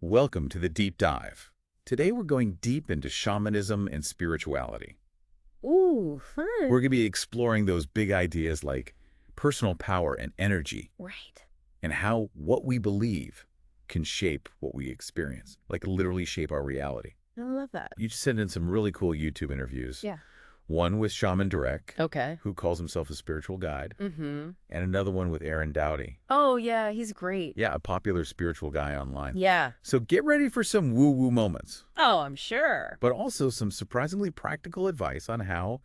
Welcome to the Deep Dive. Today we're going deep into shamanism and spirituality. Ooh, fun. We're going to be exploring those big ideas like personal power and energy, Right. and how what we believe can shape what we experience, like literally shape our reality. I love that. You just sent in some really cool YouTube interviews. Yeah. One with Shaman Durek, Okay. who calls himself a spiritual guide, Mm-hmm. and another one with Aaron Doughty. Oh, yeah, he's great. Yeah, a popular spiritual guy online. Yeah. So get ready for some woo-woo moments, Oh, I'm sure. but also some surprisingly practical advice on how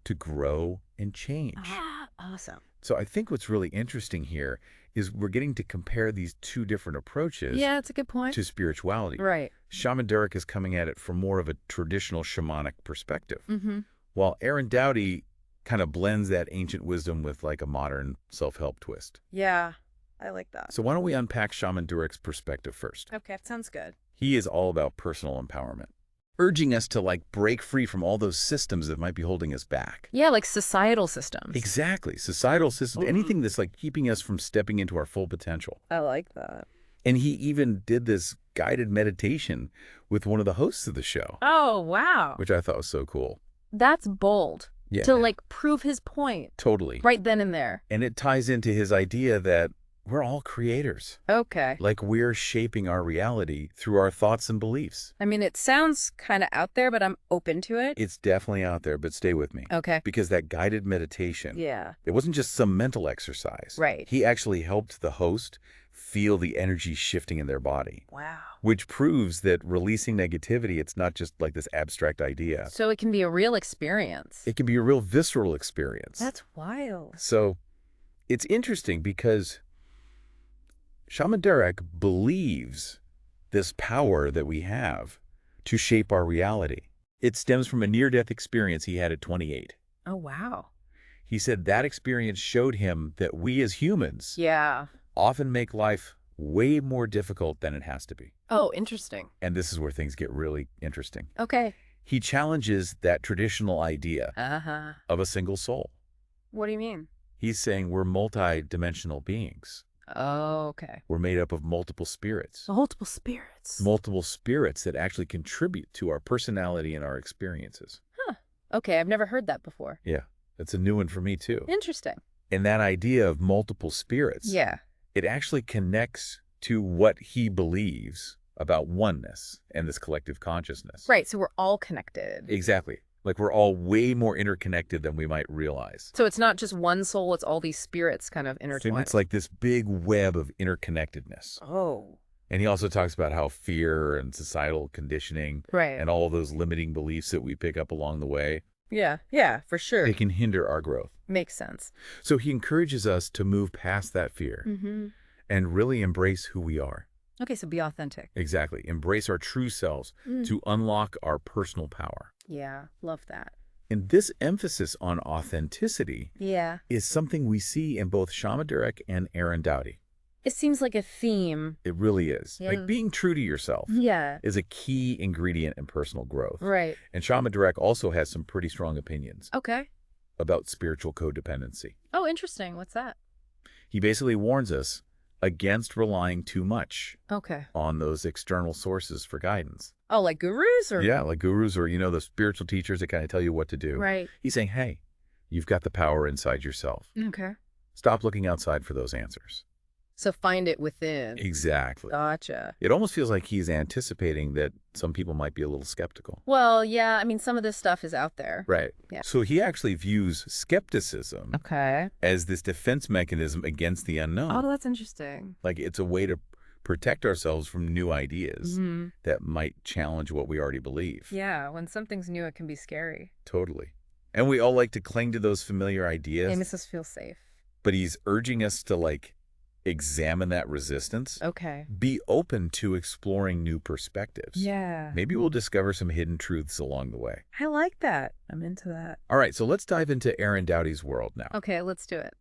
to grow and change. Ah, awesome. So I think what's really interesting here is we're getting to compare these two different approaches Yeah, that's a good point. to spirituality. Right. Shaman Durek is coming at it from more of a traditional shamanic perspective, Mm-hmm. while Aaron Doughty kind of blends that ancient wisdom with like a modern self-help twist. Yeah, I like that. So why don't we unpack Shaman Durek's perspective first? Okay, sounds good. He is all about personal empowerment, urging us to like break free from all those systems that might be holding us back. Yeah, like societal systems. Exactly. Societal systems, anything that's like keeping us from stepping into our full potential. I like that. And he even did this guided meditation with one of the hosts of the show, Oh, wow. which I thought was so cool. That's bold. Yeah. To, like, prove his point. Totally. Right then and there. And it ties into his idea that we're all creators. Okay. Like we're shaping our reality through our thoughts and beliefs. I mean, it sounds kind of out there, but I'm open to it. It's definitely out there, but stay with me. Okay. Because that guided meditation, Yeah. it wasn't just some mental exercise. Right. He actually helped the host feel the energy shifting in their body, Wow. which proves that releasing negativity, it's not just like this abstract idea. So it can be a real experience. It can be a real visceral experience. That's wild. So it's interesting because Shaman Durek believes this power that we have to shape our reality. It stems from a near-death experience he had at 28. Oh, wow. He said that experience showed him that we as humans Yeah. often make life way more difficult than it has to be. Oh, interesting. And this is where things get really interesting. Okay. He challenges that traditional idea Uh-huh. of a single soul. What do you mean? He's saying we're multi-dimensional beings. Oh, okay. We're made up of multiple spirits. Multiple spirits. Multiple spirits that actually contribute to our personality and our experiences. Huh. Okay, I've never heard that before. Yeah, that's a new one for me too. Interesting. And that idea of multiple spirits, Yeah. it actually connects to what he believes about oneness and this collective consciousness. Right, so we're all connected. Exactly. Like we're all way more interconnected than we might realize. So it's not just one soul, it's all these spirits kind of And intertwined. it's like this big web of interconnectedness. Oh. And he also talks about how fear and societal conditioning Right. and all of those limiting beliefs that we pick up along the way, Yeah, for sure. they can hinder our growth. Makes sense. So he encourages us to move past that fear Mm-hmm. and really embrace who we are. Okay, so be authentic. Exactly. Embrace our true selves to unlock our personal power. Yeah, love that. And this emphasis on authenticity Yeah. is something we see in both Shaman Durek and Aaron Doughty. It seems like a theme. It really is. Yeah. Like being true to yourself Yeah. is a key ingredient in personal growth. Right. And Shaman Durek also has some pretty strong opinions Okay. about spiritual codependency. Oh, interesting. What's that? He basically warns us against relying too much Okay. on those external sources for guidance. Oh, like gurus or? Yeah, like gurus or, the spiritual teachers that kind of tell you what to do. Right. He's saying, hey, you've got the power inside yourself. Okay. Stop looking outside for those answers. So find it within. Exactly. Gotcha. It almost feels like he's anticipating that some people might be a little skeptical. Well, yeah, I mean, some of this stuff is out there. Right. Yeah. So he actually views skepticism Okay. as this defense mechanism against the unknown. Oh, that's interesting. Like it's a way to protect ourselves from new ideas Mm-hmm. that might challenge what we already believe. Yeah, when something's new, it can be scary. Totally. And we all like to cling to those familiar ideas, It makes us feel safe. but he's urging us to like examine that resistance. Okay. Be open to exploring new perspectives. Yeah. Maybe we'll discover some hidden truths along the way. I like that. I'm into that. All right, so let's dive into Aaron Doughty's world now. Okay, let's do it.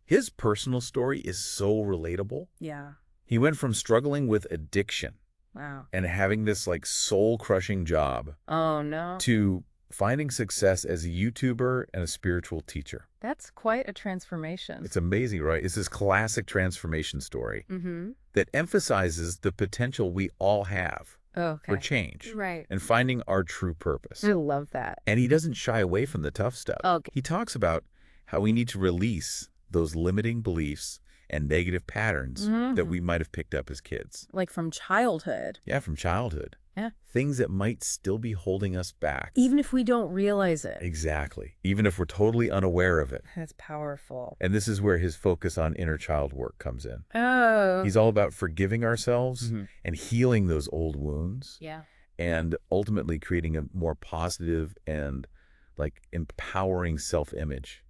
His personal story is so relatable. Yeah. He went from struggling with addiction Wow. and having this like soul-crushing job Oh, no. to finding success as a YouTuber and a spiritual teacher. That's quite a transformation. It's amazing, right? It's this classic transformation story that emphasizes the potential we all have Okay. for change Right. and finding our true purpose. I love that. And he doesn't shy away from the tough stuff. Okay. He talks about how we need to release those limiting beliefs and negative patterns that we might have picked up as kids. Like from childhood. Yeah, from childhood. Yeah. Things that might still be holding us back. Even if we don't realize it. Exactly. Even if we're totally unaware of it. That's powerful. And this is where his focus on inner child work comes in. Oh. He's all about forgiving ourselves and healing those old wounds Yeah. and ultimately creating a more positive and like empowering self-image.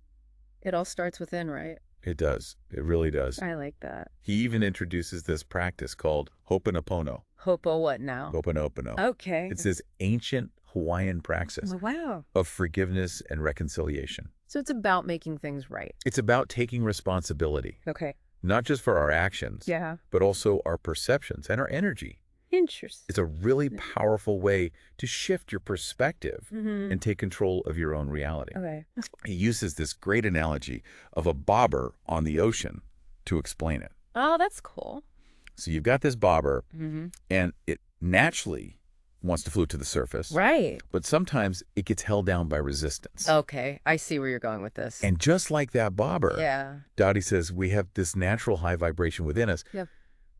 It all starts within, right? It does. It really does. I like that. He even introduces this practice called Ho'oponopono. Hopo what now? Ho'oponopono. Okay. It's this ancient Hawaiian praxis Wow. of forgiveness and reconciliation. So it's about making things right. It's about taking responsibility, Okay. not just for our actions, Yeah. but also our perceptions and our energy. Interesting. It's a really powerful way to shift your perspective Mm-hmm. and take control of your own reality. Okay. He uses this great analogy of a bobber on the ocean to explain it. Oh, that's cool. So you've got this bobber, Mm-hmm. and it naturally wants to float to the surface, Right. but sometimes it gets held down by resistance. Okay. I see where you're going with this. And just like that bobber, yeah. Dottie says we have this natural high vibration within us, Yep.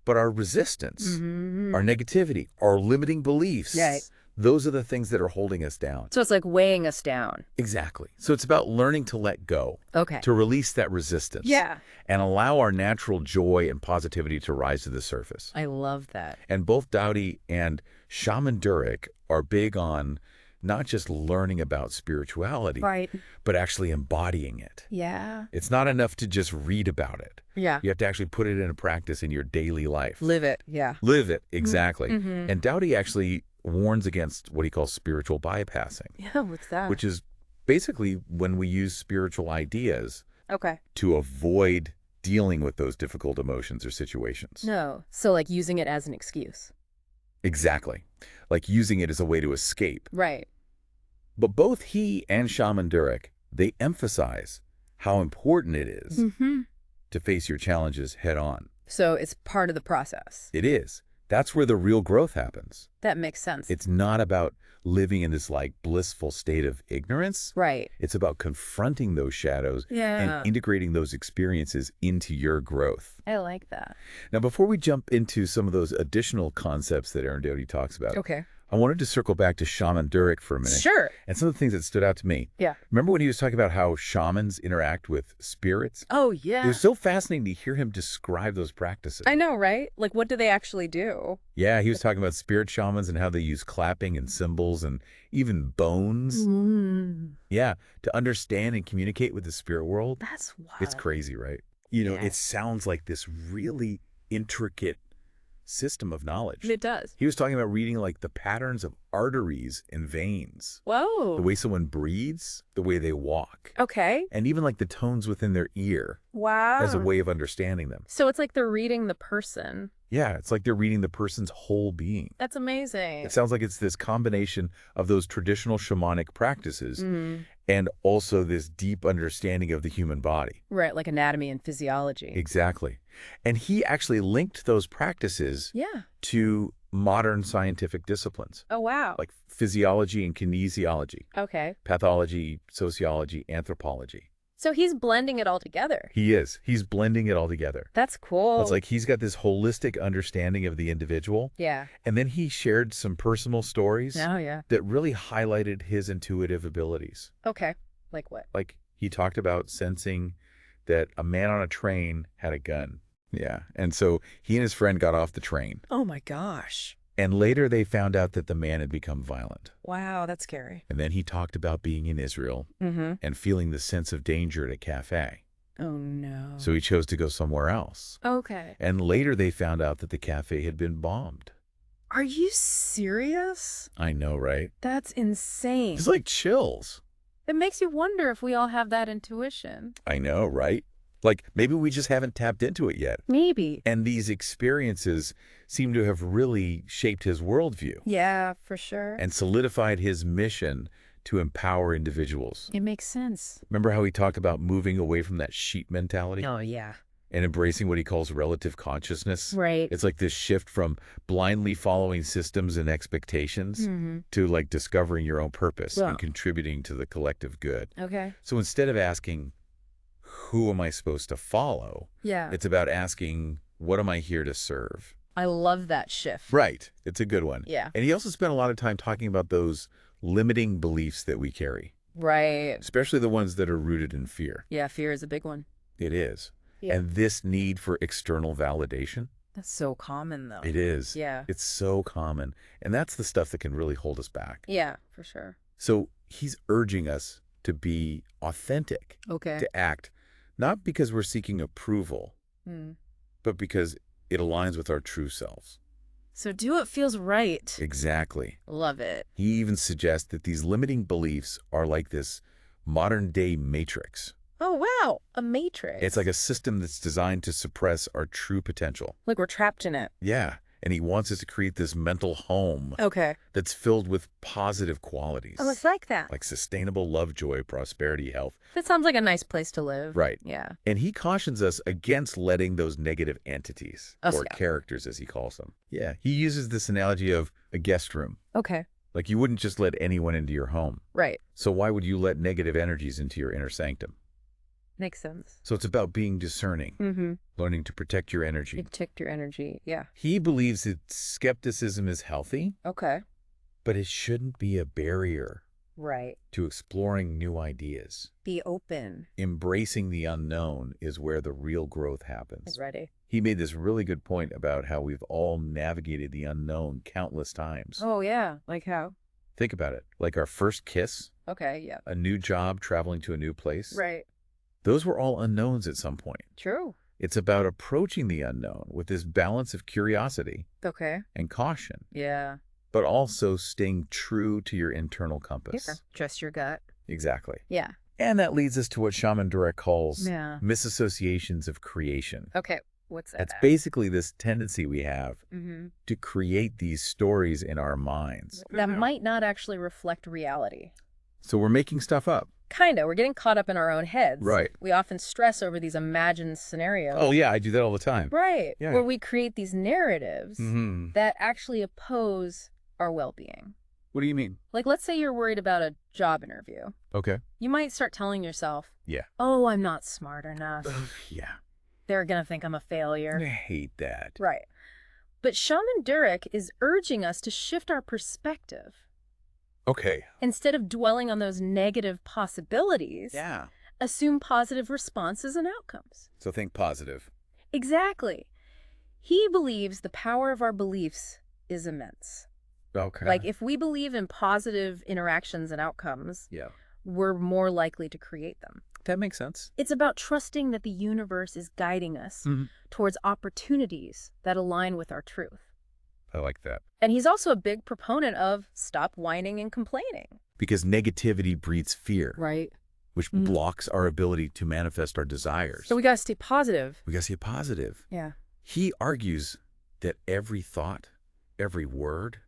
but our resistance, Mm-hmm. our negativity, our limiting beliefs, Right. those are the things that are holding us down. So it's like weighing us down. Exactly. So it's about learning to let go, Okay. to release that resistance, Yeah. and allow our natural joy and positivity to rise to the surface. I love that. And both Dowdy and Shaman Durek are big on not just learning about spirituality, Right. but actually embodying it. Yeah. It's not enough to just read about it. Yeah. You have to actually put it into practice in your daily life. Live it. Yeah. Live it, exactly. Mm-hmm. And Dowdy actually warns against what he calls spiritual bypassing, Yeah. What's that? which is basically when we use spiritual ideas Okay. to avoid dealing with those difficult emotions or situations. No. So like using it as an excuse. Exactly. Like using it as a way to escape. Right. But both he and Shaman Durek, they emphasize how important it is Mm-hmm. to face your challenges head on. So it's part of the process. It is. That's where the real growth happens. That makes sense. It's not about living in this like blissful state of ignorance. right. It's about confronting those shadows Yeah. and integrating those experiences into your growth. I like that. Now, before we jump into some of those additional concepts that Aaron Doughty talks about, Okay. I wanted to circle back to Shaman Durek for a minute. Sure. And some of the things that stood out to me. Yeah. Remember when he was talking about how shamans interact with spirits? Oh, It yeah. was so fascinating to hear him describe those practices. I know, right? Like, what do they actually do? Yeah, he was talking about spirit shamans and how they use clapping and symbols and even bones. Mm, Yeah, to understand and communicate with the spirit world. that's wild. It's crazy, right? You know, Yeah. it sounds like this really intricate system of knowledge. It does. He was talking about reading like the patterns of arteries and veins, Whoa. the way someone breathes, the way they walk, Okay. and even like the tones within their ear Wow. as a way of understanding them. So it's like they're reading the person. Yeah, it's like they're reading the person's whole being. That's amazing. It sounds like it's this combination of those traditional shamanic practices Mhm. and also this deep understanding of the human body. Right, like anatomy and physiology. Exactly. And he actually linked those practices Yeah. to modern scientific disciplines Oh, wow. like physiology and kinesiology, Okay. pathology, sociology, anthropology. So he's blending it all together. He is. He's blending it all together. That's cool. It's like he's got this holistic understanding of the individual. yeah. And then he shared some personal stories Oh, yeah. that really highlighted his intuitive abilities. Okay. Like what? Like he talked about sensing that a man on a train had a gun. Yeah. And so he and his friend got off the train. Oh, my gosh. And later they found out that the man had become violent. Wow, that's scary. And then he talked about being in Israel Mm-hmm. and feeling the sense of danger at a cafe. Oh, no. So he chose to go somewhere else. Okay. And later they found out that the cafe had been bombed. Are you serious? I know, right? That's insane. It's like chills. It makes you wonder if we all have that intuition. I know, right? Like maybe we just haven't tapped into it yet. Maybe. And these experiences seem to have really shaped his worldview Yeah, for sure. and solidified his mission to empower individuals. It makes sense. Remember how he talked about moving away from that sheep mentality Oh, yeah. and embracing what he calls relative consciousness? Right. It's like this shift from blindly following systems and expectations to like discovering your own purpose and contributing to the collective good. Okay. So instead of asking, who am I supposed to follow? Yeah. It's about asking, what am I here to serve? I love that shift. Right. It's a good one. Yeah. And he also spent a lot of time talking about those limiting beliefs that we carry, Right. especially the ones that are rooted in fear. Yeah, fear is a big one. It is. Yeah. And this need for external validation. That's so common, though. It is. Yeah. It's so common. And that's the stuff that can really hold us back. Yeah, for sure. So he's urging us to be authentic, Okay. to act, not because we're seeking approval, but because it aligns with our true selves. So do what feels right. Exactly. Love it. He even suggests that these limiting beliefs are like this modern-day matrix. Oh, wow. A matrix. It's like a system that's designed to suppress our true potential. Like we're trapped in it. Yeah. And he wants us to create this mental home Okay. that's filled with positive qualities. Oh, it's like that. Like sustainable love, joy, prosperity, health. That sounds like a nice place to live. Right. Yeah. And he cautions us against letting those negative entities, Oh, or yeah. characters as he calls them. Yeah. He uses this analogy of a guest room. Okay. Like you wouldn't just let anyone into your home. Right. So why would you let negative energies into your inner sanctum? Makes sense. So it's about being discerning, learning to protect your energy. You protect your energy. Yeah. He believes that skepticism is healthy, Okay. but it shouldn't be a barrier Right. to exploring new ideas. Be open. Embracing the unknown is where the real growth happens. Ready. He made this really good point about how we've all navigated the unknown countless times. Oh, yeah. Like how? Think about it. Like our first kiss, Okay. Yeah. a new job, traveling to a new place. Right. Those were all unknowns at some point. True. It's about approaching the unknown with this balance of curiosity Okay. and caution, Yeah. but also staying true to your internal compass. Yeah. Trust your gut. Exactly. Yeah. And that leads us to what Shaman Durek calls Yeah. misassociations of creation. Okay. What's that? That's basically this tendency we have Mm-hmm. to create these stories in our minds. That might not actually reflect reality. So we're making stuff up. Kinda. We're getting caught up in our own heads. Right. We often stress over these imagined scenarios. Oh, yeah, I do that all the time. Right. Yeah. Where we create these narratives Mm-hmm. that actually oppose our well-being. What do you mean? Like, let's say you're worried about a job interview. Okay. You might start telling yourself, Yeah. oh, I'm not smart enough. Yeah. They're going to think I'm a failure. I hate that. Right. But Shaman Durek is urging us to shift our perspective. Okay. Instead of dwelling on those negative possibilities, Yeah. assume positive responses and outcomes. So think positive. Exactly. He believes the power of our beliefs is immense. Okay. Like, if we believe in positive interactions and outcomes, Yeah. we're more likely to create them. That makes sense. It's about trusting that the universe is guiding us towards opportunities that align with our truth. I like that. And he's also a big proponent of stop whining and complaining. Because negativity breeds fear, Right. which blocks our ability to manifest our desires. So we got to stay positive. We got to stay positive. Yeah. He argues that every thought, every word,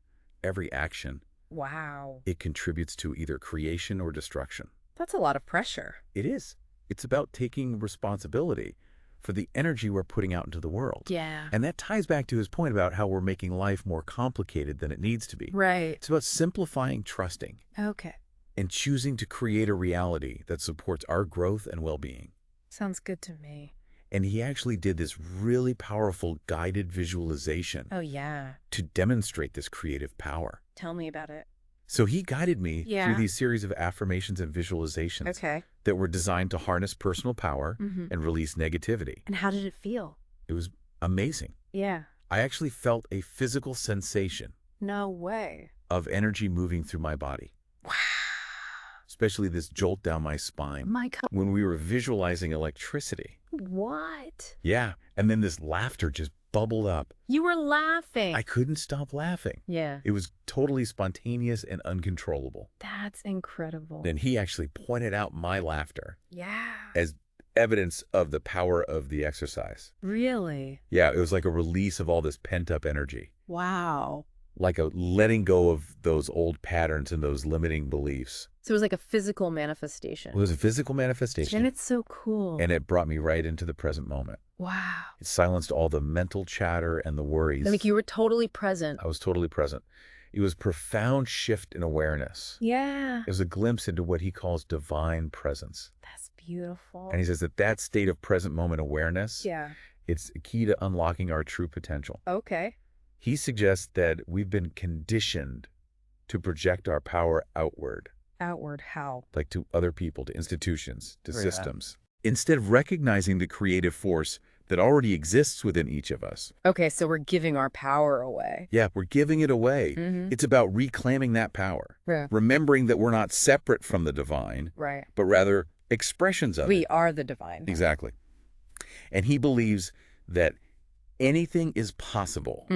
every action, Wow. it contributes to either creation or destruction. That's a lot of pressure. It is. It's about taking responsibility for the energy we're putting out into the world. Yeah. And that ties back to his point about how we're making life more complicated than it needs to be. Right. It's about simplifying, trusting, Okay. and choosing to create a reality that supports our growth and well-being. Sounds good to me. And he actually did this really powerful guided visualization Oh, yeah. to demonstrate this creative power. Tell me about it. So he guided me Yeah. through these series of affirmations and visualizations Okay. that were designed to harness personal power and release negativity. And how did it feel? It was amazing. Yeah. I actually felt a physical sensation No way. of energy moving through my body, Wow. especially this jolt down my spine My God. when we were visualizing electricity. What? Yeah. And then this laughter just bubbled up. You were laughing. I couldn't stop laughing. Yeah. It was totally spontaneous and uncontrollable. That's incredible. Then he actually pointed out my laughter Yeah. as evidence of the power of the exercise. Really? Yeah, it was like a release of all this pent-up energy. Wow. like a letting go of those old patterns and those limiting beliefs. So it was like a physical manifestation. It was a physical manifestation. And it's so cool. And it brought me right into the present moment. Wow. It silenced all the mental chatter and the worries. Like you were totally present. I was totally present. It was a profound shift in awareness. Yeah. It was a glimpse into what he calls divine presence. That's beautiful. And he says that state of present moment awareness, Yeah. it's a key to unlocking our true potential. Okay. He suggests that we've been conditioned to project our power outward. Outward how? Like to other people, to institutions, to Yeah. systems. Instead of recognizing the creative force that already exists within each of us. Okay, so we're giving our power away. Yeah, we're giving it away. Mm-hmm. It's about reclaiming that power. Yeah. Remembering that we're not separate from the divine, Right. but rather expressions of it. We are the divine. Exactly. And he believes that anything is possible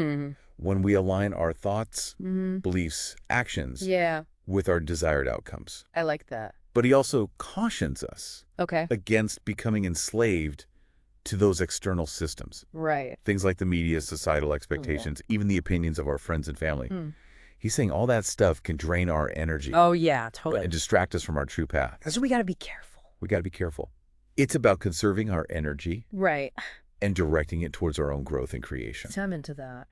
when we align our thoughts, beliefs, actions Yeah. with our desired outcomes. I like that. But he also cautions us Okay. against becoming enslaved to those external systems. Right. Things like the media, societal expectations, even the opinions of our friends and family. He's saying all that stuff can drain our energy Oh, yeah, totally. and distract us from our true path. So we got to be careful. We got to be careful. It's about conserving our energy Right. and directing it towards our own growth and creation. So I'm into that.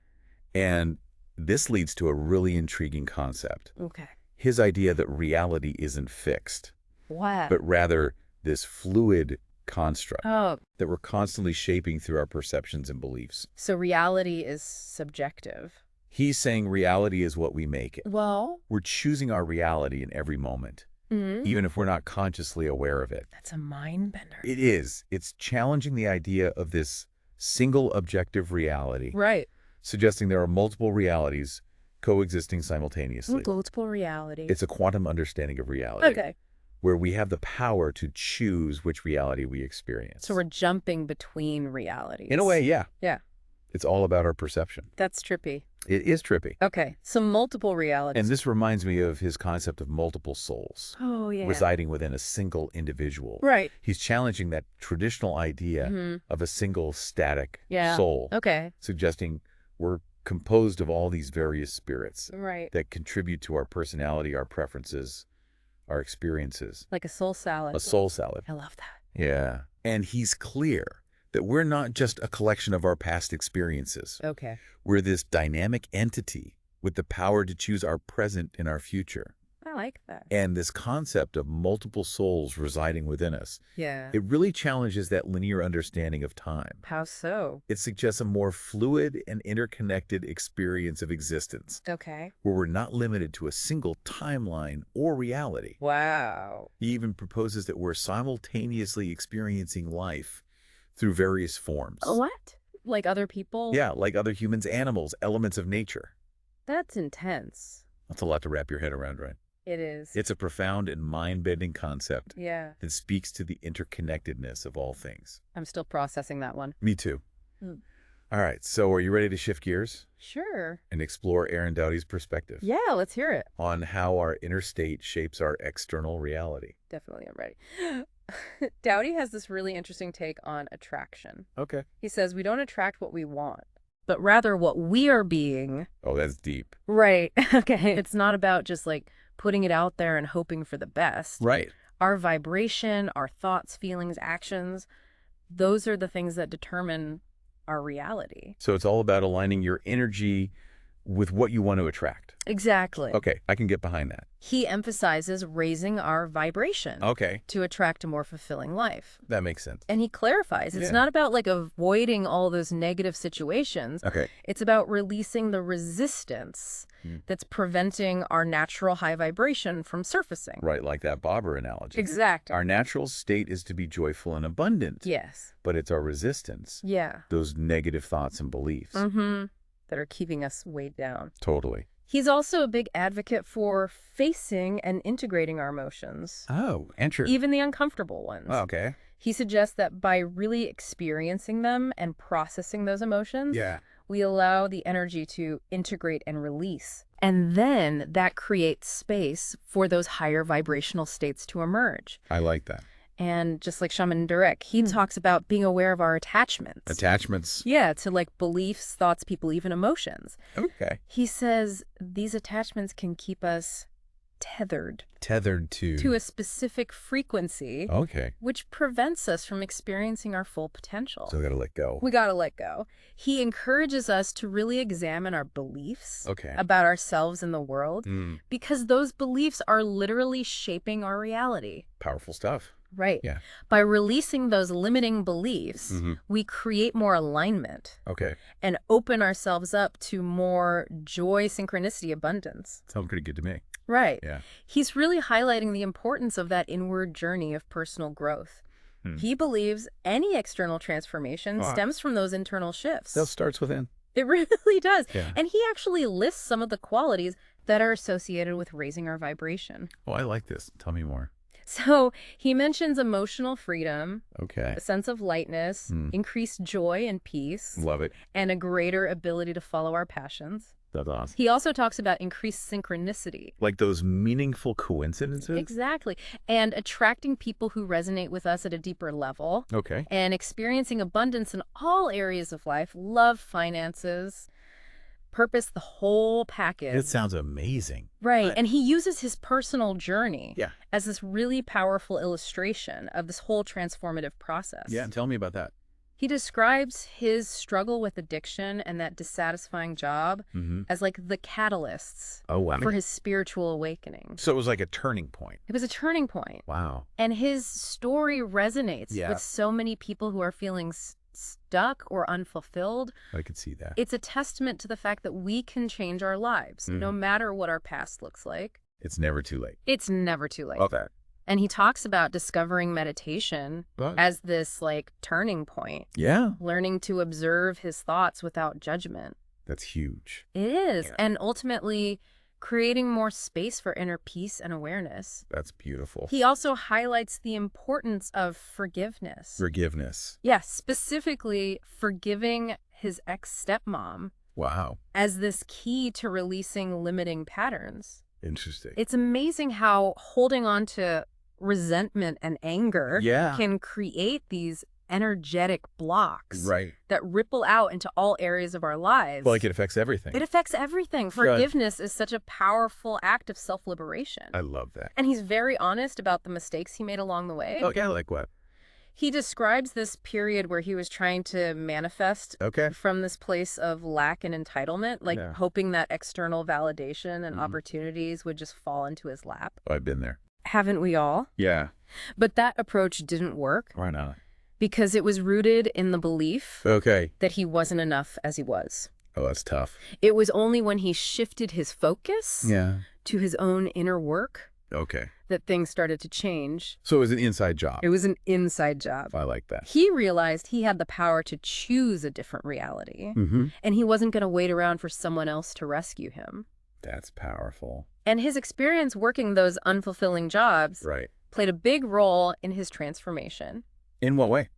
And this leads to a really intriguing concept. Okay. His idea that reality isn't fixed, What? but rather this fluid construct Oh, that we're constantly shaping through our perceptions and beliefs. so reality is subjective. He's saying reality is what we make it. Well, We're choosing our reality in every moment, even if we're not consciously aware of it. that's a mind bender. It is. It's challenging the idea of this single objective reality, Right. suggesting there are multiple realities coexisting simultaneously. Multiple reality. It's a quantum understanding of reality, Okay. where we have the power to choose which reality we experience. So we're jumping between realities. In a way, yeah. Yeah. It's all about our perception. That's trippy. It is trippy. Okay. So multiple realities. And this reminds me of his concept of multiple souls Oh, yeah. residing within a single individual. Right. He's challenging that traditional idea of a single static Yeah. soul, Okay. suggesting we're composed of all these various spirits Right. that contribute to our personality, our preferences, our experiences. Like a soul salad. A soul salad. I love that. Yeah. And he's clear that we're not just a collection of our past experiences. Okay. We're this dynamic entity with the power to choose our present and our future. I like that. And this concept of multiple souls residing within us, Yeah. it really challenges that linear understanding of time. How so? It suggests a more fluid and interconnected experience of existence, Okay. where we're not limited to a single timeline or reality. Wow. He even proposes that we're simultaneously experiencing life through various forms. What? Like other people? Yeah, like other humans, animals, elements of nature. That's intense. That's a lot to wrap your head around, right? It is. It's a profound and mind-bending concept Yeah. that speaks to the interconnectedness of all things. I'm still processing that one. Me too. Mm. All right, so are you ready to shift gears Sure. and explore Aaron Doughty's perspective Yeah, let's hear it. on how our inner state shapes our external reality? Definitely, I'm ready. Doughty has this really interesting take on attraction. Okay. He says we don't attract what we want, but rather what we are being. Oh, that's deep. Right. Okay. It's not about just like putting it out there and hoping for the best. Right. Our vibration, our thoughts, feelings, actions, those are the things that determine our reality. So it's all about aligning your energy with what you want to attract. Exactly. Okay, I can get behind that. He emphasizes raising our vibration Okay, to attract a more fulfilling life. that makes sense. And he clarifies, it's Yeah. not about like avoiding all those negative situations. Okay. It's about releasing the resistance that's preventing our natural high vibration from surfacing. Right, like that bobber analogy. Exactly. Our natural state is to be joyful and abundant. Yes. But it's our resistance, Yeah. those negative thoughts and beliefs. That are keeping us weighed down. Totally. He's also a big advocate for facing and integrating our emotions, Oh, interesting. even the uncomfortable ones. Okay. He suggests that by really experiencing them and processing those emotions, we allow the energy to integrate and release. And then that creates space for those higher vibrational states to emerge. I like that. And just like Shaman Durek, he talks about being aware of our attachments. Attachments. Yeah, to like beliefs, thoughts, people, even emotions. Okay. He says these attachments can keep us tethered. Tethered to a specific frequency. Okay. Which prevents us from experiencing our full potential. So we gotta let go. We gotta let go. He encourages us to really examine our beliefs about ourselves and the world, because those beliefs are literally shaping our reality. Powerful stuff. Right. Yeah. By releasing those limiting beliefs, we create more alignment. Okay. And open ourselves up to more joy, synchronicity, abundance. Sounds pretty good to me. Right. Yeah. He's really highlighting the importance of that inward journey of personal growth. He believes any external transformation stems from those internal shifts. That starts within. It really does. Yeah. And he actually lists some of the qualities that are associated with raising our vibration. Oh, I like this. Tell me more. So he mentions emotional freedom, Okay. a sense of lightness, increased joy and peace. Love it. And a greater ability to follow our passions. That's awesome. He also talks about increased synchronicity. Like those meaningful coincidences? Exactly. And attracting people who resonate with us at a deeper level. Okay. And experiencing abundance in all areas of life, love, finances, purpose, the whole package. It sounds amazing. Right. And he uses his personal journey Yeah. as this really powerful illustration of this whole transformative process. Yeah, tell me about that. He describes his struggle with addiction and that dissatisfying job as like the catalysts for his spiritual awakening. So it was like a turning point. It was a turning point. Wow. And his story resonates with so many people who are feeling stuck or unfulfilled. I could see that. It's a testament to the fact that we can change our lives, no matter what our past looks like. It's never too late. It's never too late. Love that. And he talks about discovering meditation as this like turning point. Yeah. Learning to observe his thoughts without judgment. That's huge. It is. Yeah. And ultimately creating more space for inner peace and awareness. That's beautiful. He also highlights the importance of forgiveness. Forgiveness. Yes, specifically forgiving his ex-stepmom. Wow. As this key to releasing limiting patterns. Interesting. It's amazing how holding on to resentment and anger can create these energetic blocks that ripple out into all areas of our lives. Well, like it affects everything. It affects everything. Forgiveness is such a powerful act of self-liberation. I love that. And he's very honest about the mistakes he made along the way. Oh, yeah, like what? He describes this period where he was trying to manifest from this place of lack and entitlement, like hoping that external validation and opportunities would just fall into his lap. Oh, I've been there. Haven't we all? Yeah. But that approach didn't work. Why not? Because it was rooted in the belief that he wasn't enough as he was. Oh, that's tough. It was only when he shifted his focus to his own inner work that things started to change. So it was an inside job. It was an inside job. I like that. He realized he had the power to choose a different reality. And he wasn't going to wait around for someone else to rescue him. That's powerful. And his experience working those unfulfilling jobs played a big role in his transformation. In what way?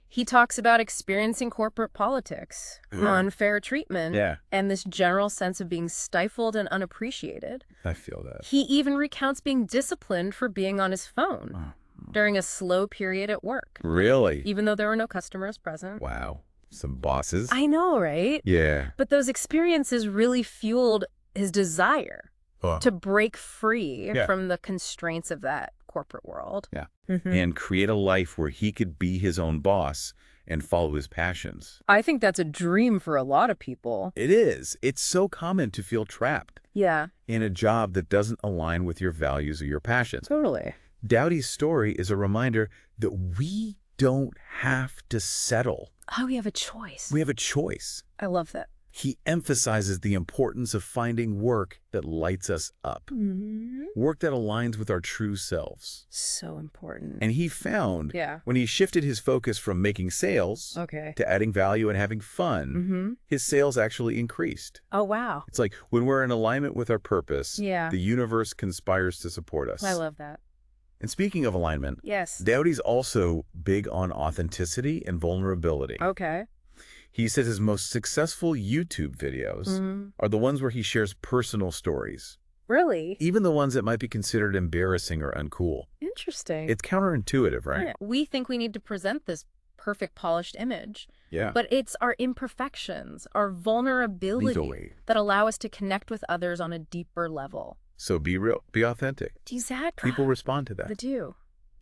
He talks about experiencing corporate politics, unfair treatment, and this general sense of being stifled and unappreciated. I feel that. He even recounts being disciplined for being on his phone during a slow period at work. Really? Even though there were no customers present. Wow. Some bosses. I know, right? Yeah. But those experiences really fueled his desire to break free from the constraints of that corporate world. Yeah. And create a life where he could be his own boss and follow his passions. I think that's a dream for a lot of people. It is. It's so common to feel trapped in a job that doesn't align with your values or your passions. Totally. Dowdy's story is a reminder that we don't have to settle. Oh, we have a choice. We have a choice. I love that. He emphasizes the importance of finding work that lights us up. Work that aligns with our true selves. So important. And he found when he shifted his focus from making sales to adding value and having fun, his sales actually increased. Oh, wow. It's like when we're in alignment with our purpose, the universe conspires to support us. I love that. And speaking of alignment, Dowdy's also big on authenticity and vulnerability. He says his most successful YouTube videos are the ones where he shares personal stories, Really? Even the ones that might be considered embarrassing or uncool. Interesting. It's counterintuitive, right? Yeah. We think we need to present this perfect, polished image. Yeah. But it's our imperfections, our vulnerability that allow us to connect with others on a deeper level. So be real, be authentic. Exactly. People respond to that. They do.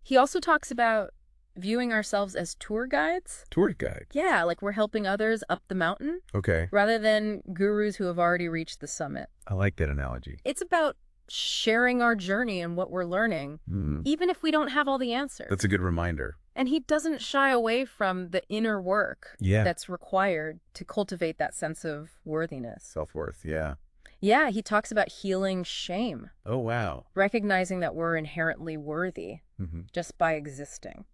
He also talks about viewing ourselves as tour guides. Tour guide. Yeah, like we're helping others up the mountain. Okay. Rather than gurus who have already reached the summit. I like that analogy. It's about sharing our journey and what we're learning, even if we don't have all the answers. That's a good reminder. And he doesn't shy away from the inner work that's required to cultivate that sense of worthiness. Self-worth, yeah. Yeah, he talks about healing shame. Oh, wow. Recognizing that we're inherently worthy just by existing.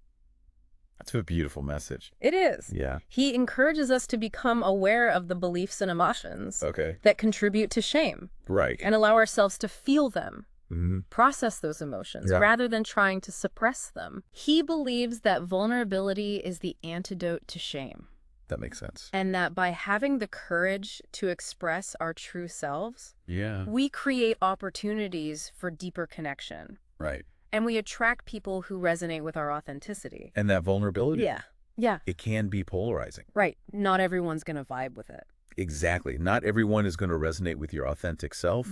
That's a beautiful message. It is. Yeah. He encourages us to become aware of the beliefs and emotions that contribute to shame. Right. And allow ourselves to feel them. Process those emotions rather than trying to suppress them. He believes that vulnerability is the antidote to shame. That makes sense. And that by having the courage to express our true selves, we create opportunities for deeper connection. Right. And we attract people who resonate with our authenticity. And that vulnerability. Yeah. It can be polarizing. Right. Not everyone's going to vibe with it. Exactly. Not everyone is going to resonate with your authentic self,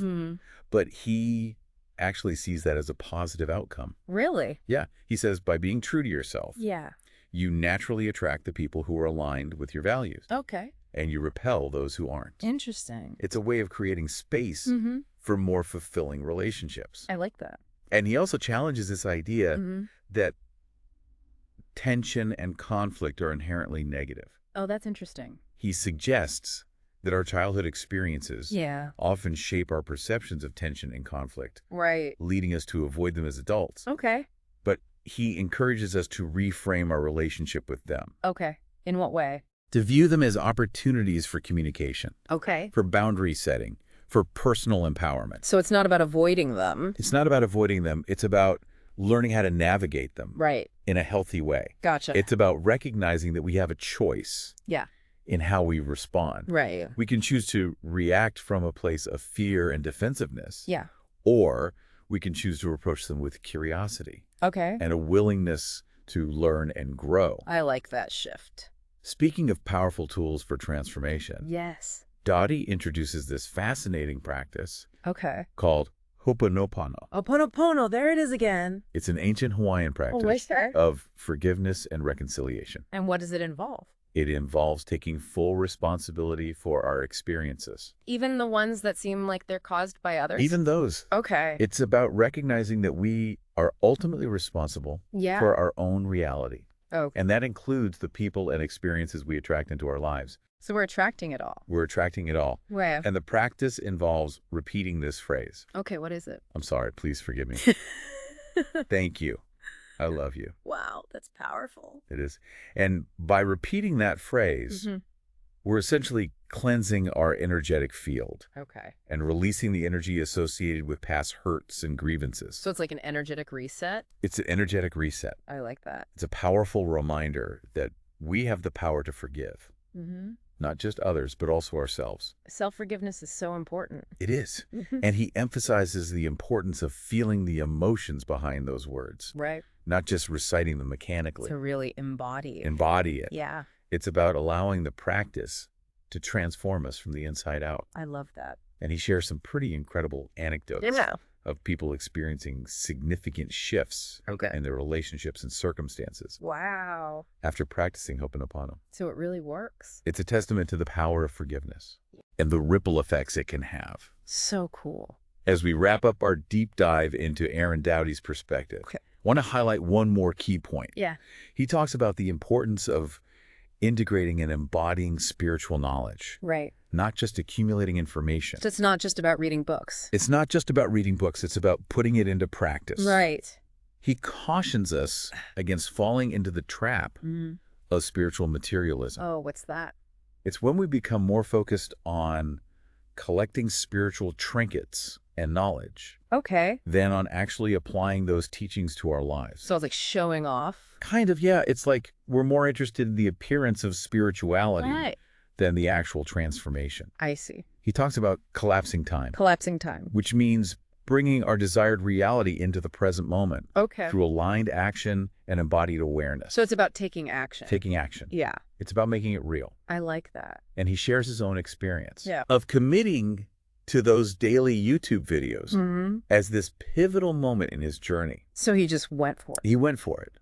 but he actually sees that as a positive outcome. Really? Yeah. He says by being true to yourself, you naturally attract the people who are aligned with your values. Okay. And you repel those who aren't. Interesting. It's a way of creating space for more fulfilling relationships. I like that. And he also challenges this idea that tension and conflict are inherently negative. Oh, that's interesting. He suggests that our childhood experiences often shape our perceptions of tension and conflict, leading us to avoid them as adults. Okay. But he encourages us to reframe our relationship with them. Okay. In what way? To view them as opportunities for communication. Okay. For boundary setting, for personal empowerment. So it's not about avoiding them. It's not about avoiding them. It's about learning how to navigate them in a healthy way. Gotcha. It's about recognizing that we have a choice in how we respond. Right. We can choose to react from a place of fear and defensiveness. Yeah. Or we can choose to approach them with curiosity. Okay. And a willingness to learn and grow. I like that shift. Speaking of powerful tools for transformation. Yes. Dottie introduces this fascinating practice called Ho'oponopono. Ho'oponopono, there it is again. It's an ancient Hawaiian practice of forgiveness and reconciliation. And what does it involve? It involves taking full responsibility for our experiences. Even the ones that seem like they're caused by others? Even those. Okay. It's about recognizing that we are ultimately responsible for our own reality. Okay. And that includes the people and experiences we attract into our lives. So we're attracting it all. We're attracting it all. Wow. And the practice involves repeating this phrase. Okay, what is it? I'm sorry, please forgive me. Thank you. I love you. Wow, that's powerful. It is. And by repeating that phrase, we're essentially cleansing our energetic field. Okay. And releasing the energy associated with past hurts and grievances. So it's like an energetic reset? It's an energetic reset. I like that. It's a powerful reminder that we have the power to forgive. Not just others, but also ourselves. Self-forgiveness is so important. It is. And he emphasizes the importance of feeling the emotions behind those words. Right. Not just reciting them mechanically. To really embody it. Embody it. Yeah. It's about allowing the practice to transform us from the inside out. I love that. And he shares some pretty incredible anecdotes of people experiencing significant shifts in their relationships and circumstances. Wow. After practicing Ho'oponopono. So it really works. It's a testament to the power of forgiveness and the ripple effects it can have. So cool. As we wrap up our deep dive into Aaron Doughty's perspective, I want to highlight one more key point. Yeah. He talks about the importance of integrating and embodying spiritual knowledge. Right. Not just accumulating information. So it's not just about reading books. It's not just about reading books. It's about putting it into practice. Right. He cautions us against falling into the trap of spiritual materialism. Oh, what's that? It's when we become more focused on collecting spiritual trinkets and knowledge than on actually applying those teachings to our lives. So it's like showing off? Kind of, yeah. It's like we're more interested in the appearance of spirituality than the actual transformation. I see. He talks about collapsing time. Collapsing time. Which means bringing our desired reality into the present moment. Okay. Through aligned action and embodied awareness. So it's about taking action. Taking action. Yeah. It's about making it real. I like that. And he shares his own experience. Yeah. Of committing to those daily YouTube videos as this pivotal moment in his journey. So he just went for it. He went for it.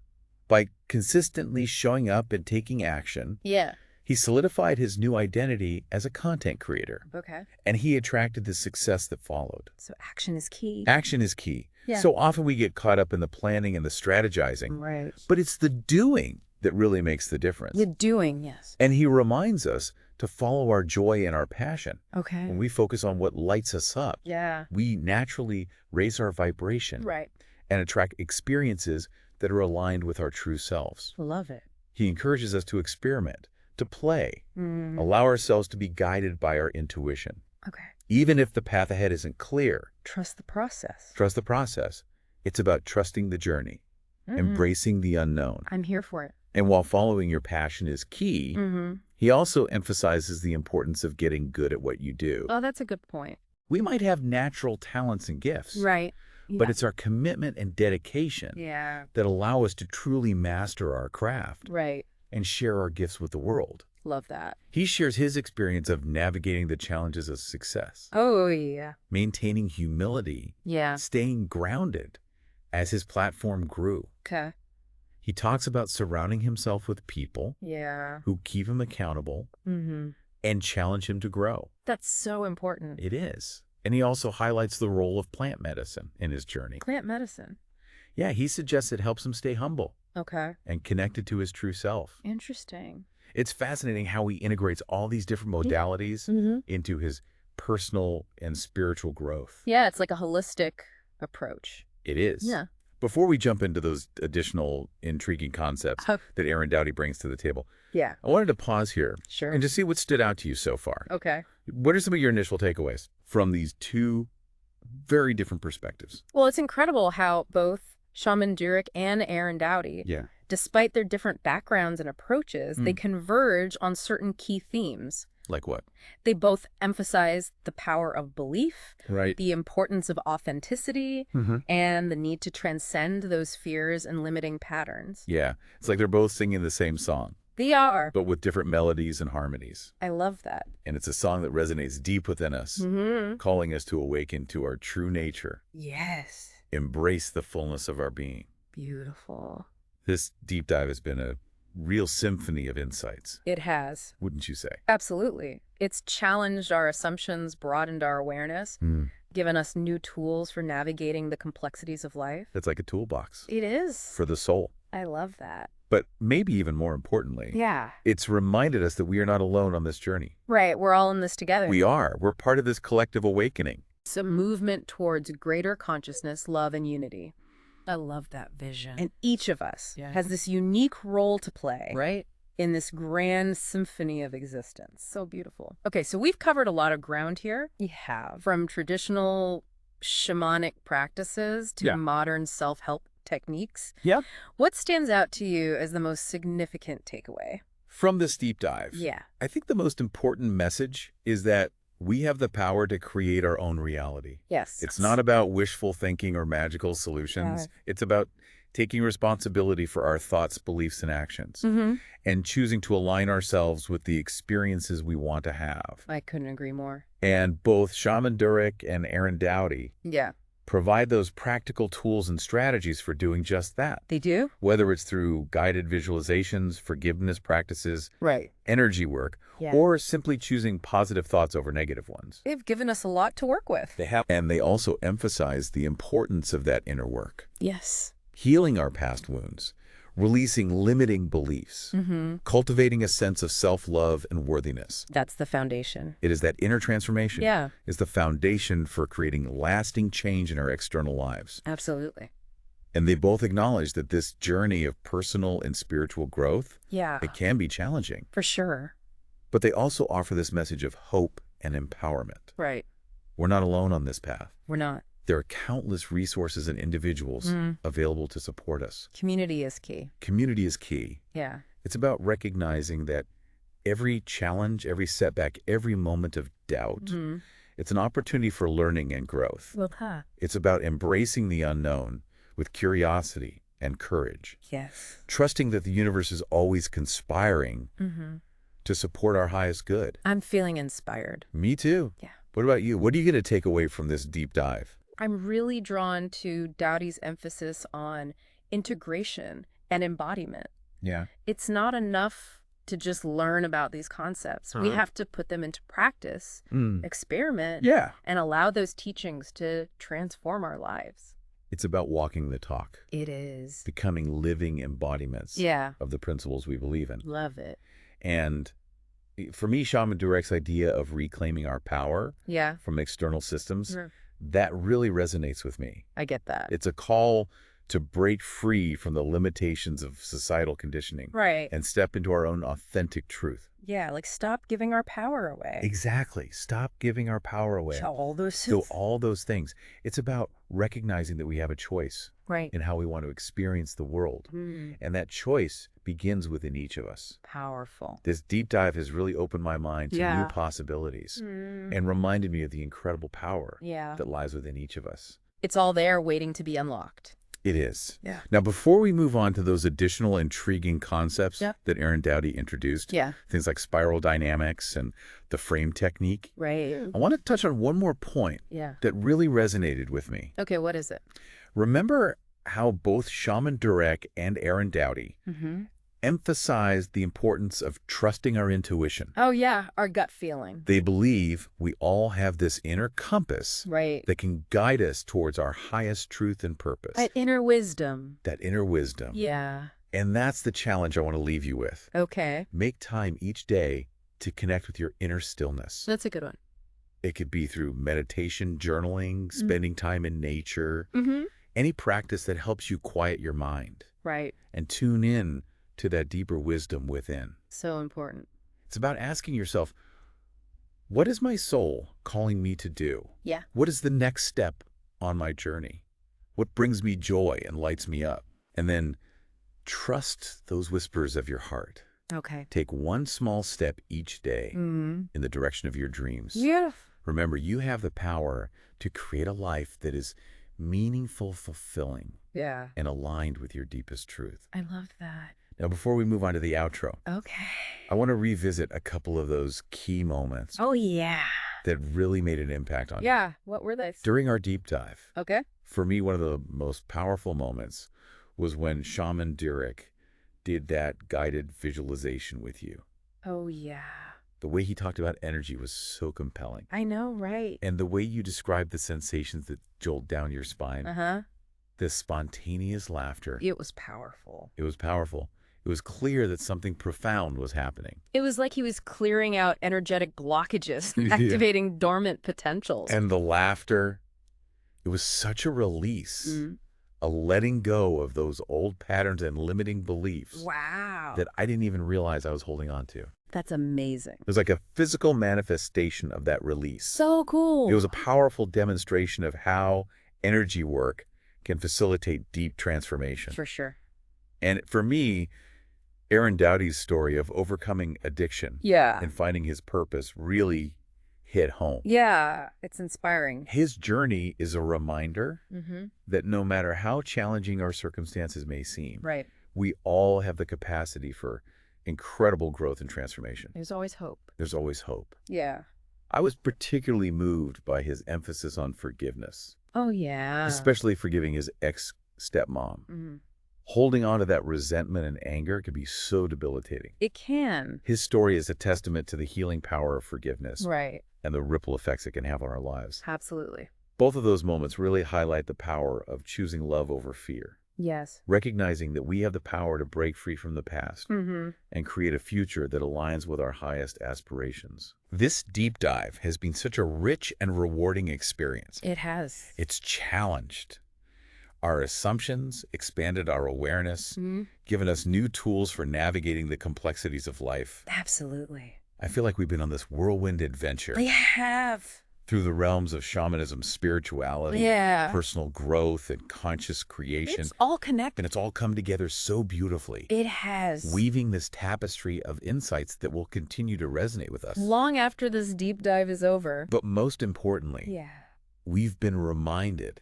By consistently showing up and taking action, Yeah. he solidified his new identity as a content creator. Okay. And he attracted the success that followed. So action is key. Action is key. Yeah. So often we get caught up in the planning and the strategizing. Right. But it's the doing that really makes the difference. The doing, yes. And he reminds us to follow our joy and our passion. Okay. When we focus on what lights us up, Yeah. we naturally raise our vibration Right. and attract experiences that are aligned with our true selves. Love it. He encourages us to experiment, to play, allow ourselves to be guided by our intuition. Okay. Even if the path ahead isn't clear, Trust the process. trust the process. It's about trusting the journey, embracing the unknown. I'm here for it. And while following your passion is key, he also emphasizes the importance of getting good at what you do. Oh, that's a good point. We might have natural talents and gifts, Right. but it's our commitment and dedication that allow us to truly master our craft Right. and share our gifts with the world. Love that. He shares his experience of navigating the challenges of success, Oh, yeah. maintaining humility, Yeah. staying grounded as his platform grew. Okay. He talks about surrounding himself with people Yeah. who keep him accountable and challenge him to grow. That's so important. It is. And he also highlights the role of plant medicine in his journey. Plant medicine. Yeah, he suggests it helps him stay humble Okay. and connected to his true self. Interesting. It's fascinating how he integrates all these different modalities into his personal and spiritual growth. Yeah, it's like a holistic approach. It is. Yeah. Before we jump into those additional intriguing concepts that Aaron Doughty brings to the table, Yeah. I wanted to pause here Sure. and just see what stood out to you so far. Okay. What are some of your initial takeaways from these two very different perspectives? Well, it's incredible how both Shaman Durek and Aaron Doughty, despite their different backgrounds and approaches, they converge on certain key themes. Like what? They both emphasize the power of belief, Right. the importance of authenticity, and the need to transcend those fears and limiting patterns. Yeah. It's like they're both singing the same song, They are. but with different melodies and harmonies. I love that. And it's a song that resonates deep within us, calling us to awaken to our true nature, Yes. embrace the fullness of our being. Beautiful. This deep dive has been a real symphony of insights, It has. wouldn't you say? Absolutely. It's challenged our assumptions, broadened our awareness, given us new tools for navigating the complexities of life. It's like a toolbox It is. for the soul. I love that. But maybe even more importantly, Yeah. it's reminded us that we are not alone on this journey. Right. We're all in this together. We are. We're part of this collective awakening. It's a movement towards greater consciousness, love, and unity. I love that vision. And each of us has this unique role to play. Right? In this grand symphony of existence. So beautiful. Okay, so we've covered a lot of ground here. You have. From traditional shamanic practices to modern self-help techniques. Yeah. What stands out to you as the most significant takeaway? From this deep dive, Yeah. I think the most important message is that we have the power to create our own reality. Yes. It's not about wishful thinking or magical solutions. It's about taking responsibility for our thoughts, beliefs, and actions, and choosing to align ourselves with the experiences we want to have. I couldn't agree more. And both Shaman Durek and Aaron Doughty Yeah. provide those practical tools and strategies for doing just that. They do? Whether it's through guided visualizations, forgiveness practices, Right. energy work, or simply choosing positive thoughts over negative ones. They've given us a lot to work with. They have. And they also emphasize the importance of that inner work. Yes. Healing our past wounds, releasing limiting beliefs, cultivating a sense of self-love and worthiness. That's the foundation. It is that inner transformation Yeah. is the foundation for creating lasting change in our external lives. Absolutely. And they both acknowledge that this journey of personal and spiritual growth, Yeah. it can be challenging. For sure. But they also offer this message of hope and empowerment. Right. We're not alone on this path. We're not. There are countless resources and individuals available to support us. Community is key. Community is key. Yeah. It's about recognizing that every challenge, every setback, every moment of doubt It's an opportunity for learning and growth. Well, huh. It's about embracing the unknown with curiosity and courage. Yes. Trusting that the universe is always conspiring to support our highest good. I'm feeling inspired. Me too. Yeah. What about you? What are you going to take away from this deep dive? I'm really drawn to Dowdy's emphasis on integration and embodiment. Yeah. It's not enough to just learn about these concepts. We have to put them into practice, experiment, Yeah. and allow those teachings to transform our lives. It's about walking the talk, It is. becoming living embodiments Yeah. of the principles we believe in. Love it. And for me, Shaman Durek's idea of reclaiming our power Yeah. from external systems, Mhm. that really resonates with me. I get that. It's a call to break free from the limitations of societal conditioning Right. and step into our own authentic truth. Yeah, like stop giving our power away. Exactly. Stop giving our power away. All those So all those things. It's about recognizing that we have a choice right. in how we want to experience the world. Mm, And that choice begins within each of us. powerful. This deep dive has really opened my mind to Yeah. new possibilities Mm, and reminded me of the incredible power yeah. that lies within each of us. It's all there waiting to be unlocked. It is. Yeah. Now, before we move on to those additional intriguing concepts Yeah. that Aaron Dowdy introduced, Yeah. things like spiral dynamics and the frame technique, Right. I want to touch on one more point Yeah. that really resonated with me. Okay, what is it? Remember how both Shaman Durek and Aaron Dowdy Mm-hmm. emphasized the importance of trusting our intuition. Oh, yeah, our gut feeling. They believe we all have this inner compass Right. that can guide us towards our highest truth and purpose. That inner wisdom. That inner wisdom. Yeah. And that's the challenge I want to leave you with. Okay. Make time each day to connect with your inner stillness. That's a good one. It could be through meditation, journaling, spending time in nature, Mm-hmm. any practice that helps you quiet your mind Right. and tune in to that deeper wisdom within. So important. It's about asking yourself, what is my soul calling me to do? Yeah. What is the next step on my journey? What brings me joy and lights me up? And then trust those whispers of your heart. Okay. Take one small step each day Mm-hmm. in the direction of your dreams. Yeah. Remember, you have the power to create a life that is meaningful, fulfilling, Yeah. and aligned with your deepest truth. I love that. Now, before we move on to the outro, Okay. I want to revisit a couple of those key moments Oh, yeah. that really made an impact on you. Yeah. What were they? During our deep dive, Okay. for me, one of the most powerful moments was when Shaman Durek did that guided visualization with you. Oh, yeah. The way he talked about energy was so compelling. I know, right? And the way you described the sensations that jolt down your spine, Uh-huh. this spontaneous laughter, It was powerful. it was powerful. It was clear that something profound was happening. It was like he was clearing out energetic blockages, Yeah. activating dormant potentials. And the laughter, it was such a release, Mm. a letting go of those old patterns and limiting beliefs Wow. that I didn't even realize I was holding on to. That's amazing. It was like a physical manifestation of that release. So cool. It was a powerful demonstration of how energy work can facilitate deep transformation. For sure. And for me, Aaron Dowdy's story of overcoming addiction Yeah. and finding his purpose really hit home. Yeah. It's inspiring. His journey is a reminder Mm-hmm. that no matter how challenging our circumstances may seem, Right. we all have the capacity for incredible growth and transformation. There's always hope. There's always hope. Yeah. I was particularly moved by his emphasis on forgiveness, Oh, yeah. especially forgiving his ex-stepmom. Mm-hmm. Holding on to that resentment and anger can be so debilitating. It can. His story is a testament to the healing power of forgiveness Right. and the ripple effects it can have on our lives. Absolutely. Both of those moments really highlight the power of choosing love over fear, Yes. recognizing that we have the power to break free from the past Mm-hmm. and create a future that aligns with our highest aspirations. This deep dive has been such a rich and rewarding experience. It has. It's challenged our assumptions, expanded our awareness, Mm-hmm. given us new tools for navigating the complexities of life. Absolutely. I feel like we've been on this whirlwind adventure. They have. through the realms of shamanism, spirituality, Yeah. personal growth, and conscious creation. It's all connected. And it's all come together so beautifully, It has. weaving this tapestry of insights that will continue to resonate with us. Long after this deep dive is over. But most importantly, Yeah. we've been reminded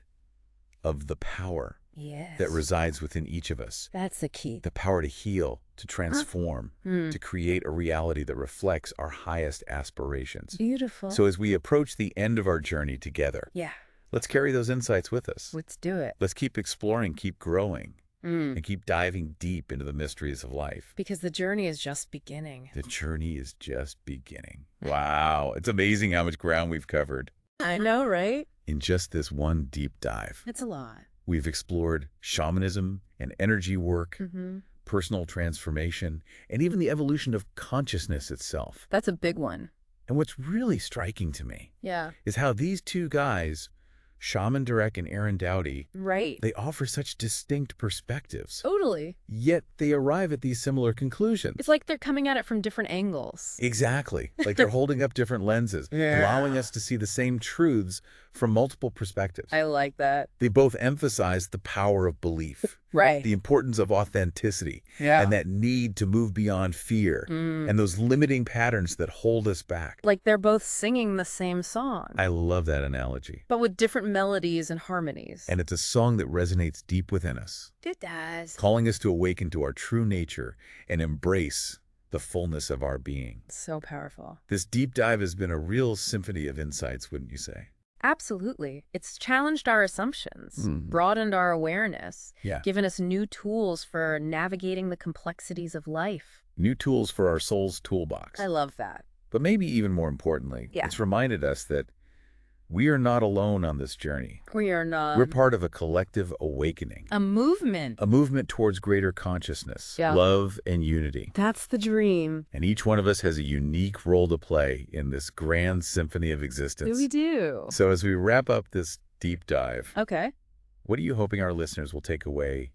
of the power Yes. that resides within each of us. That's the key. The power to heal, to transform, to create a reality that reflects our highest aspirations. Beautiful. So as we approach the end of our journey together, yeah. let's carry those insights with us. Let's do it. Let's keep exploring, keep growing, and keep diving deep into the mysteries of life. Because the journey is just beginning. The journey is just beginning. Wow, it's amazing how much ground we've covered I know, right? in just this one deep dive. It's a lot. We've explored shamanism and energy work, Mm-hmm. personal transformation, and even the evolution of consciousness itself. That's a big one. And what's really striking to me Yeah. is how these two guys, Shaman Durek and Aaron Doughty, Right. they offer such distinct perspectives, Totally. yet they arrive at these similar conclusions. It's like they're coming at it from different angles. Exactly. Like they're holding up different lenses, allowing us to see the same truths from multiple perspectives. I like that. They both emphasize the power of belief, Right. the importance of authenticity, Yeah. and that need to move beyond fear, and those limiting patterns that hold us back. Like they're both singing the same song, I love that analogy. but with different melodies and harmonies. And it's a song that resonates deep within us, It does. calling us to awaken to our true nature and embrace the fullness of our being. So powerful. This deep dive has been a real symphony of insights, wouldn't you say? Absolutely. It's challenged our assumptions, broadened our awareness, Yeah. given us new tools for navigating the complexities of life. New tools for our soul's toolbox. I love that. But maybe even more importantly, Yeah. it's reminded us that we are not alone on this journey. We are not. We're part of a collective awakening, a movement. a movement towards greater consciousness, Yeah. love, and unity. That's the dream. And each one of us has a unique role to play in this grand symphony of existence. We do. So as we wrap up this deep dive, Okay. what are you hoping our listeners will take away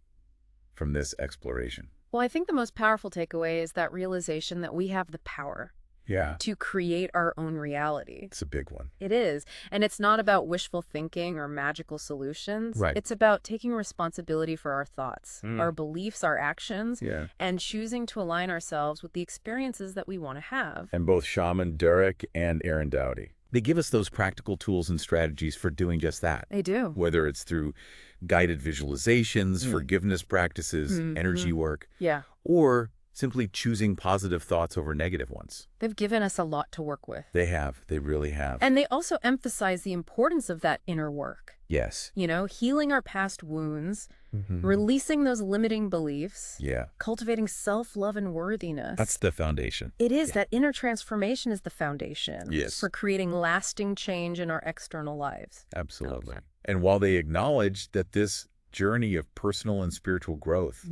from this exploration? Well, I think the most powerful takeaway is that realization that we have the power Yeah, to create our own reality. it's a big one. It is. And it's not about wishful thinking or magical solutions. Right. It's about taking responsibility for our thoughts, our beliefs, our actions, Yeah. and choosing to align ourselves with the experiences that we want to have. And both Shaman Durek and Aaron Doughty, they give us those practical tools and strategies for doing just that. They do. Whether it's through guided visualizations, forgiveness practices, energy work, Yeah. or simply choosing positive thoughts over negative ones. They've given us a lot to work with. They have. They really have. And they also emphasize the importance of that inner work. yes. You know, healing our past wounds, releasing those limiting beliefs, Yeah. cultivating self-love and worthiness. That's the foundation. It is. That inner transformation is the foundation Yes. for creating lasting change in our external lives. Absolutely. And while they acknowledge that this journey of personal and spiritual growth,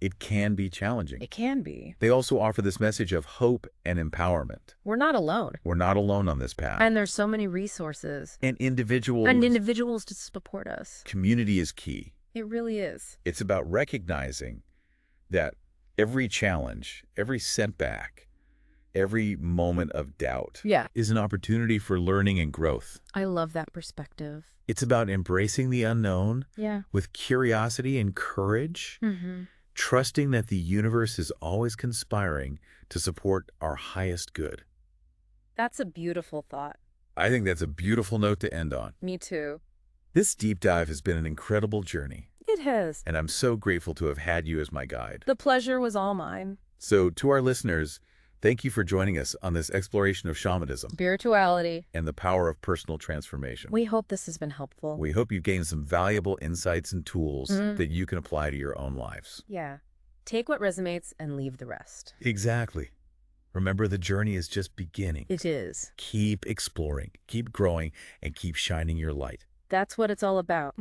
it can be challenging, It can be. they also offer this message of hope and empowerment. We're not alone. We're not alone on this path. And there's so many resources And individuals, and individuals to support us. community is key. It really is. It's about recognizing that every challenge, every setback, every moment of doubt Yeah. is an opportunity for learning and growth. I love that perspective. It's about embracing the unknown Yeah. with curiosity and courage, trusting that the universe is always conspiring to support our highest good. That's a beautiful thought. I think that's a beautiful note to end on. Me too. This deep dive has been an incredible journey, It has. and I'm so grateful to have had you as my guide. The pleasure was all mine. So to our listeners, thank you for joining us on this exploration of shamanism Spirituality. and the power of personal transformation. We hope this has been helpful. We hope you gained some valuable insights and tools that you can apply to your own lives. Yeah. Take what resonates and leave the rest. Exactly. Remember, the journey is just beginning. It is. Keep exploring, keep growing, and keep shining your light. That's what it's all about.